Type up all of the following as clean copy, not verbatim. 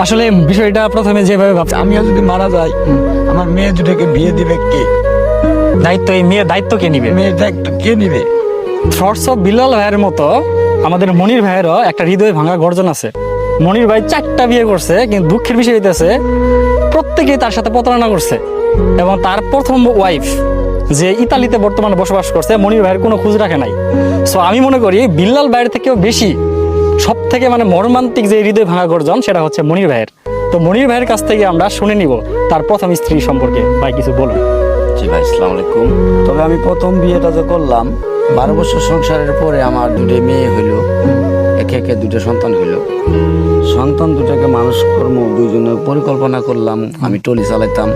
আসলে বিষয়টা প্রথমে যেভাবে ভাবছি, আমিও যদি মারা যাই আমার মেয়ে দুটোকে বিয়ে দিবে কে? দায়িত্ব এই মেয়ের দায়িত্ব কে নিবে? মেয়ের দায়িত্ব কে নিবে? থটস অফ বিল্লাল ভাইয়ের মতো আমাদের মনির ভাইয়েরও একটা হৃদয় ভাঙা গর্জন আছে। মনির ভাই 4টা বিয়ে করছে, কিন্তু দুঃখের বিষয় হইতেছে প্রত্যেকেই তার সাথে প্রতারণা করছে। এবং তার প্রথম ওয়াইফ যে ইতালিতে বর্তমানে বসবাস করছে, মনির ভাইয়ের কোনো খোঁজ রাখে নাই। সো আমি মনে করি বিল্লাল ভাইয়ের থেকেও বেশি সব থেকে মর্মান্তিক যে হৃদয় ভাঙা গর্জন, সেটা হচ্ছে মনির ভাইয়ের। তো মনির ভাইয়ের কাছ থেকে আমরা শুনে নিব তার প্রথম স্ত্রী সম্পর্কে। ভাই কিছু বলুন। জি ভাই, আসসালামু আলাইকুম। তবে আমি প্রথম বিয়েটা যে করলাম 12 বছর সংসারের পরে আমার দুটো মেয়ে হইল, একে একে 2টা সন্তান হইল। সন্তান দুটাকে মানুষ কর্ম দুইজনের পরিকল্পনা করলাম। আমি টলি চালাইতাম,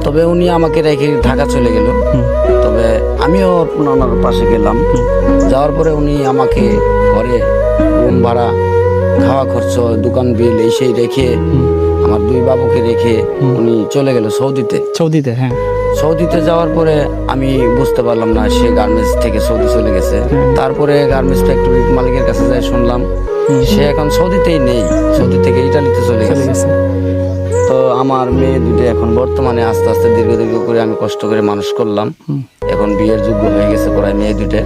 তবে উনি আমাকে রেখে ঢাকা চলে গেল। তবে আমিও ওনার পাশে গেলাম। যাওয়ার পরে উনি আমাকে ঘরে রুম ভাড়া, খাওয়া খরচ, দোকান বিল এই সেই রেখে আমার 2 বাবুকে রেখে উনি চলে গেল সৌদিতে। হ্যাঁ, সৌদিতে যাওয়ার পরে আমি বুঝতে পারলাম না সে গার্মেন্টস থেকে সৌদি চলে গেছে। তারপরে গার্মেন্টস ফ্যাক্টরির মালিকের কাছে যাই শুনলাম সে এখন সৌদিতেই নেই, সৌদি থেকে ইটালিতে চলে গেছে। তো আমার মেয়ে দুটো এখন বর্তমানে আস্তে আস্তে দীর্ঘ করে আমি কষ্ট করে মানুষ করলাম। এখন বিয়ের যোগ্য হয়ে গেছে প্রায় মেয়ে দুটো।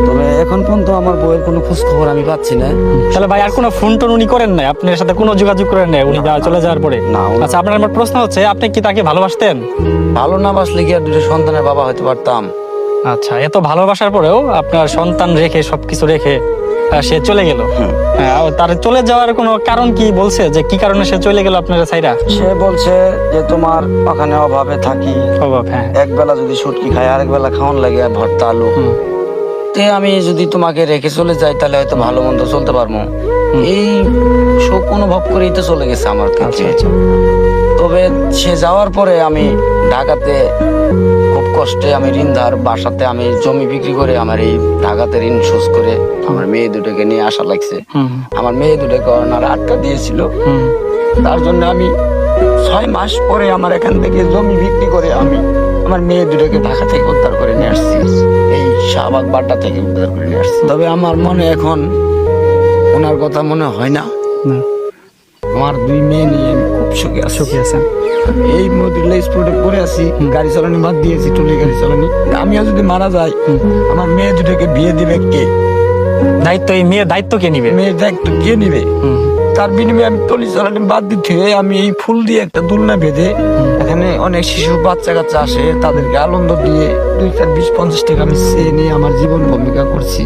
তবে এখন পর্যন্ত আমার বউয়ের কোনো খোঁজ খবর আমি পাচ্ছি না। তাহলে ভাই আর কোনো ফোন টোন উনি করেন নাই? আপনার সাথে কোনো যোগাযোগ করেন নাই উনি চলে যাওয়ার পরে? না। আচ্ছা, আপনার আমার প্রশ্ন হচ্ছে, আপনি কি তাকে ভালোবাসতেন? ভালো না বাসলে কি আর 2 সন্তানের বাবা হতে পারতাম? আচ্ছা, এত ভালোবাসার পরেও আপনার সন্তান রেখে সবকিছু রেখে সে চলে গেল। হ্যাঁ, তার চলে যাওয়ার কোনো কারণ কি বলছে, যে কি কারণে সে চলে গেল আপনার সাইরা? সে বলছে যে তোমার ওখানে অভাবে থাকি, অভাব, হ্যাঁ, একবেলা যদি শুটকি খাই আরেক বেলা খাওয়ান লাগে ভর্তা আলু, তে আমি যদি তোমাকে রেখে চলে যাই তাহলে হয়তো ভালো মন্দ চলতে পারবো। এই শোক অনুভব করেই তো চলে গেছে আমার কাছে। তবে সে যাওয়ার পরে আমি ঢাকাতে খুব কষ্টে আমি ঋণধার বাসাতে আমি জমি বিক্রি করে আমার এই ঢাকাতে ঋণ শোধ করে আমার মেয়ে দুটোকে নিয়ে আসা লাগছে। আমার মেয়ে দুটোকে ওনার আটকা দিয়েছিল, তার জন্য আমি 6 মাস পরে আমার এখান থেকে জমি বিক্রি করে আমি আমার মেয়ে দুটোকে ঢাকা থেকে উদ্ধার করে নিয়ে আসছি, এই শাহবাগ বাড্ডা থেকে উদ্ধার করে নিয়ে আসছি। তবে আমার মনে এখন ওনার কথা মনে হয় না। আমার 2 মেয়ে নিয়ে আমি খুব সুখে আছি। এই মদিল্লা স্পোর্টে পড়ে আছি, গাড়ি চালানি বাদ দিয়েছি, টলি গাড়ি চালানি। আমিও যদি মারা যাই আমার মেয়ে দুটোকে বিয়ে দিবে কে? দায়িত্ব এই মেয়ের দায়িত্ব কে নিবে? মেয়ের দায়িত্ব কে নিবে? তার বিনিময়ে আমি টলি চালানি বাদ দিতে আমি এই ফুল দিয়ে একটা দোলনা বেঁধে, এখানে অনেক শিশু বাচ্চা কাচ্চা আসে, তাদেরকে আনন্দ দিয়ে 2, 4, 20, 50 টাকা আমি চেয়ে নিয়ে আমার জীবন ভূমিকা করছি।